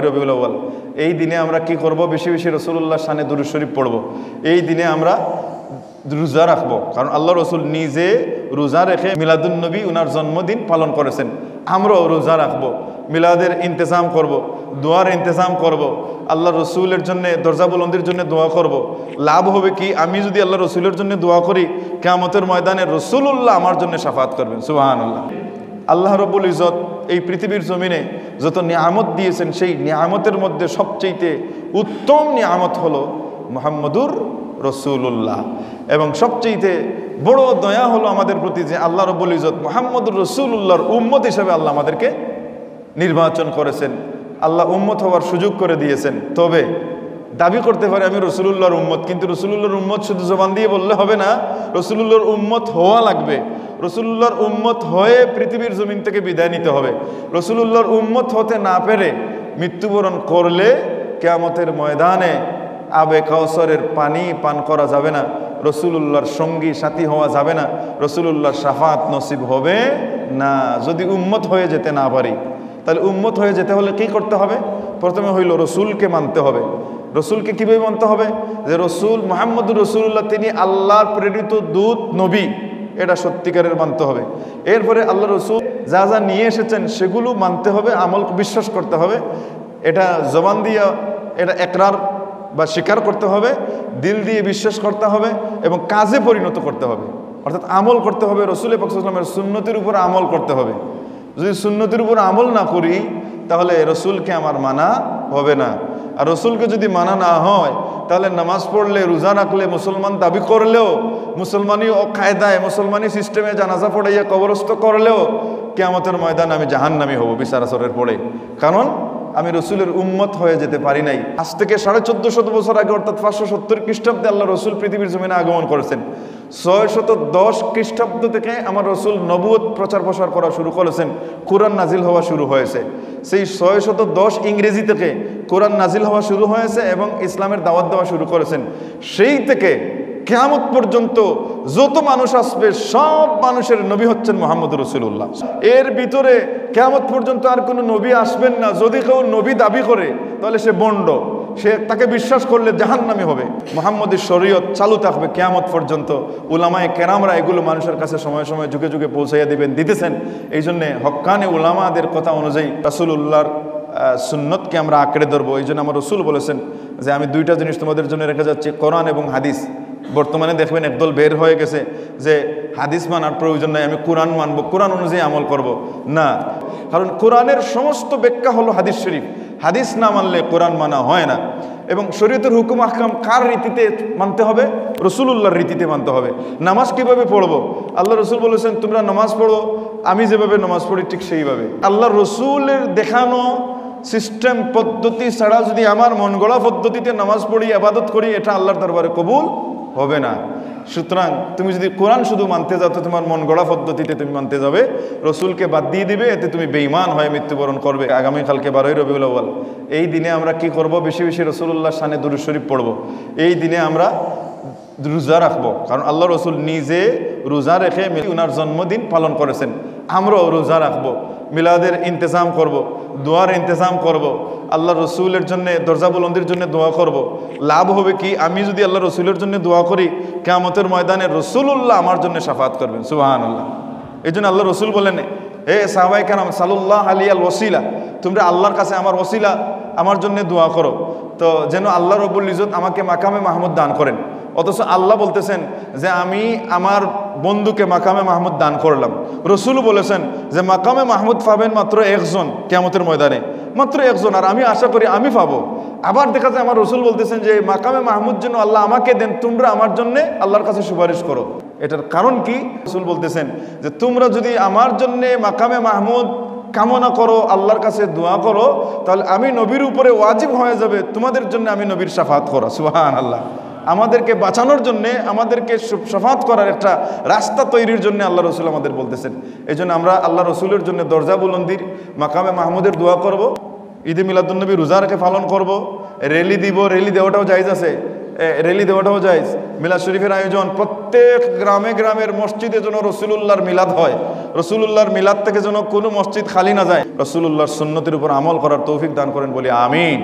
রবিউল আউয়াল এই দিনে আমরা কি করব? বেশি বেশি রাসূলুল্লাহর শানে দুরূদ শরীফ পড়ব। এই দিনে আমরা রোজা রাখবো, কারণ আল্লাহ রসুল নিজে রোজা রেখে মিলাদুন নবী উনার জন্মদিন পালন করেছেন। আমরাও রোজা রাখবো, মিলাদের ইন্তেজাম করব, দোয়ার ইন্তেজাম করব, আল্লাহ রসুলের জন্য দরজা বুলন্দির জন্য দোয়া করব। লাভ হবে কি? আমি যদি আল্লাহ রসুলের জন্য দোয়া করি, কিয়ামতের ময়দানে রসুলুল্লাহ আমার জন্য শাফাত করবেন। সুবহানাল্লাহ। আল্লাহ রব্বুল ইজ্জত এই পৃথিবীর জমিনে যত নিয়ামত দিয়েছেন, সেই নিয়ামতের মধ্যে সবচেয়ে উত্তম নিয়ামত হলো মুহাম্মদুর রসুল্লাহ, এবং সবচেয়ে বড় দয়া হলো আমাদের প্রতি যে আল্লাহ রব্বুল ইজ্জত মুহাম্মদুর রসুল্লাহর উম্মত হিসেবে আল্লাহ আমাদেরকে নির্বাচন করেছেন, আল্লাহ উম্মত হওয়ার সুযোগ করে দিয়েছেন। তবে দাবি করতে পারে আমি রসুলুল্লাহর উম্মত, কিন্তু রসুলুল্লাহর উম্মত শুধু জবান দিয়ে বললে হবে না, রসুলুল্লাহর উম্মত হওয়া লাগবে। রসুলুল্লাহর উম্মত হয়ে পৃথিবীর জমিন থেকে বিদায় নিতে হবে। রসুলুল্লাহর উম্মত হতে না পেরে মৃত্যুবরণ করলে কিয়ামতের ময়দানে আবে কাউসারের পানি পান করা যাবে না, রসুলুল্লাহর সঙ্গী সাথী হওয়া যাবে না, রসুলুল্লাহর শাফাত নসিব হবে না। যদি উম্মত হয়ে যেতে না পারি, তাহলে উম্মত হয়ে যেতে হলে কি করতে হবে? প্রথমে হইল রসুলকে মানতে হবে। রসুলকে কীভাবে মানতে হবে? যে রসুল মুহাম্মদুর রসুল্লাহ তিনি আল্লাহর প্রেরিত দূত নবী, এটা সত্যিকারের মানতে হবে। এরপরে আল্লাহ রসুল যা যা নিয়ে এসেছেন সেগুলো মানতে হবে, আমল বিশ্বাস করতে হবে। এটা জবান দিয়ে এটা একরার বা স্বীকার করতে হবে, দিল দিয়ে বিশ্বাস করতে হবে এবং কাজে পরিণত করতে হবে, অর্থাৎ আমল করতে হবে। রসুল পাক সাল্লাল্লাহু আলাইহি ওয়াসাল্লামের সুন্নতের উপর আমল করতে হবে। যদি সুন্নতের উপর আমল না করি, তাহলে রসুলকে আমার মানা হবে না। আর রসুলকে যদি মানা না হয়, তাহলে নামাজ পড়লে, রোজা রাখলে, মুসলমান দাবি করলেও, মুসলমানি কায়দায় মুসলমানি সিস্টেমে জানাজা পড়াইয়া কবরস্থ করলেও কিয়ামতের ময়দান আমি জাহান্নামী হব বিচার আসরের পড়ে, কারণ আমি রসুলের উম্মত হয়ে যেতে পারি নাই। আজ থেকে 1450 বছর আগে, অর্থাৎ 570 খ্রিস্টাব্দে আল্লাহ রসুল পৃথিবীর জমিনে আগমন করেছেন। 610 খ্রিস্টাব্দ থেকে আমার রসুল নবুয়ত প্রচার প্রসার করা শুরু করেছেন, কোরআন নাজিল হওয়া শুরু হয়েছে। সেই 610 ইংরেজি থেকে কোরআন নাজিল হওয়া শুরু হয়েছে এবং ইসলামের দাওয়াত দেওয়া শুরু করেছেন। সেই থেকে কিয়ামত পর্যন্ত যত মানুষ আসবে, সব মানুষের নবী হচ্ছেন মুহাম্মদুর রাসূলুল্লাহ। এর ভিতরে কিয়ামত পর্যন্ত আর কোনো নবী আসবেন না। যদি কেউ নবী দাবি করে, তাহলে সে বন্ড, সে তাকে বিশ্বাস করলে জাহান্নামী হবে। মুহাম্মদের শরীয়ত চালু থাকবে কিয়ামত পর্যন্ত। উলামায়ে কেরামরা এগুলো মানুষের কাছে সময় সময় যুগে যুগে পৌঁছাইয়া দিতেছেন। এই জন্যে হক্কানি উলামাদের কথা অনুযায়ী রাসূলুল্লাহর সুন্নতকে আমরা আঁকড়ে ধরবো। এই জন্য আমার রসুল বলেছেন যে আমি দুইটা জিনিস তোমাদের জন্য রেখে যাচ্ছি, কোরআন এবং হাদিস। বর্তমানে দেখবেন একদল বের হয়ে গেছে যে হাদিস মানার প্রয়োজন নাই, আমি কোরআন মানবো, কোরআন অনুযায়ী আমল করব না। কারণ কোরআনের সমস্ত ব্যাখ্যা হলো হাদিস শরীফ। হাদিস না মানলে কোরআন মানা হয় না। এবং শরীয়তের হুকুম আহকাম কার রীতিতে মানতে হবে? রসুলুল্লাহর রীতিতে মানতে হবে। নামাজ কিভাবে পড়বো? আল্লাহ রসুল বলেছেন তোমরা নামাজ পড়ো আমি যেভাবে নামাজ পড়ি ঠিক সেইভাবে। আল্লাহ রসুলের দেখানো সিস্টেম পদ্ধতি ছাড়া যদি আমার মন গড়া পদ্ধতিতে নামাজ পড়ি, ইবাদত করি, এটা আল্লাহর দরবারে কবুল হবে না। সুতরাং তুমি যদি কোরআন শুধু মানতে যাও, তো তোমার মন গড়া পদ্ধতিতে তুমি মানতে যাবে, রসুলকে বাদ দিয়ে দিবে, এতে তুমি বেঈমান হয়ে মৃত্যুবরণ করবে। আগামীকালকে 12 রবিউল আউয়াল, এই দিনে আমরা কি করব? বেশি বেশি রসুলুল্লাহর শানে দুরূদ শরীফ পড়ব। এই দিনে আমরা রোজা রাখবো, কারণ আল্লাহ রসুল নিজে রোজা রেখে উনার জন্মদিন পালন করেছেন। আমরাও রোজা রাখবো, মিলাদের ইন্তেজাম করব, দোয়ার ইন্তেজাম করব, আল্লাহ রসুলের জন্য দরজা বুলন্দির জন্য দোয়া করব। লাভ হবে কি? আমি যদি আল্লাহ রসুলের জন্য দোয়া করি, কিয়ামতের ময়দানে রসুলুল্লাহ আমার জন্য শাফাত করবেন। সুবহানাল্লাহ। এই জন্য আল্লাহ রসুল বলেন, হে সাহাবায়ে কেরাম সাল্লাল্লাহু আলাইহিল ওয়াসিলা, তোমরা আল্লাহর কাছে আমার ওসিলা, আমার জন্য দোয়া করো, তো যেন আল্লাহ রব্বুল ইজ্জত আমাকে মাকামে মাহমুদ দান করেন। অথচ আল্লাহ বলতেছেন যে আমি আমার বন্ধুকে মাকামে মাহমুদ দান করলাম। রসুল বলেছেন যে মাকামে মাহমুদ পাবেন মাত্র একজন কিয়ামতের ময়দানে, মাত্র একজন, আর আমি আশা করি আমি পাবো। আবার দেখা যায় আমার রসুল বলতেছেন যে মাকামে মাহমুদ যেন আল্লাহ আমাকে দেন, তোমরা আমার জন্য আল্লাহর কাছে সুপারিশ করো। এটার কারণ কি? রসুল বলতেছেন যে তোমরা যদি আমার জন্য মাকামে মাহমুদ কামনা করো, আল্লাহর কাছে দোয়া করো, তাহলে আমি নবীর উপরে ওয়াজিব হয়ে যাবে তোমাদের জন্য আমি নবীর শাফাত করা। সুবহানাল্লাহ। আমাদেরকে বাঁচানোর জন্যে, আমাদেরকে শাফাত করার একটা রাস্তা তৈরির জন্য আল্লাহ রসুল আমাদের বলতেছেন। এই জন্য আমরা আল্লাহ রসুলের জন্য দরজা বুলন্দির, মাকামে মাহমুদের দোয়া করব, ঈদে মিলাদুন নবী রোজা রেখে পালন করব, র্যালি দিব, র্যালি দেওয়াটাও জায়েজ আছে, র্যালি দেওয়াটাও জায়েজ। মিলাদ শরীফের আয়োজন, প্রত্যেক গ্রামে গ্রামের মসজিদে যেন রসুলুল্লাহর মিলাদ হয়, রসুলুল্লাহর মিলাদ থেকে যেন কোনো মসজিদ খালি না যায়। রসুলুল্লাহর সুন্নতের উপর আমল করার তৌফিক দান করেন বলি আমিন।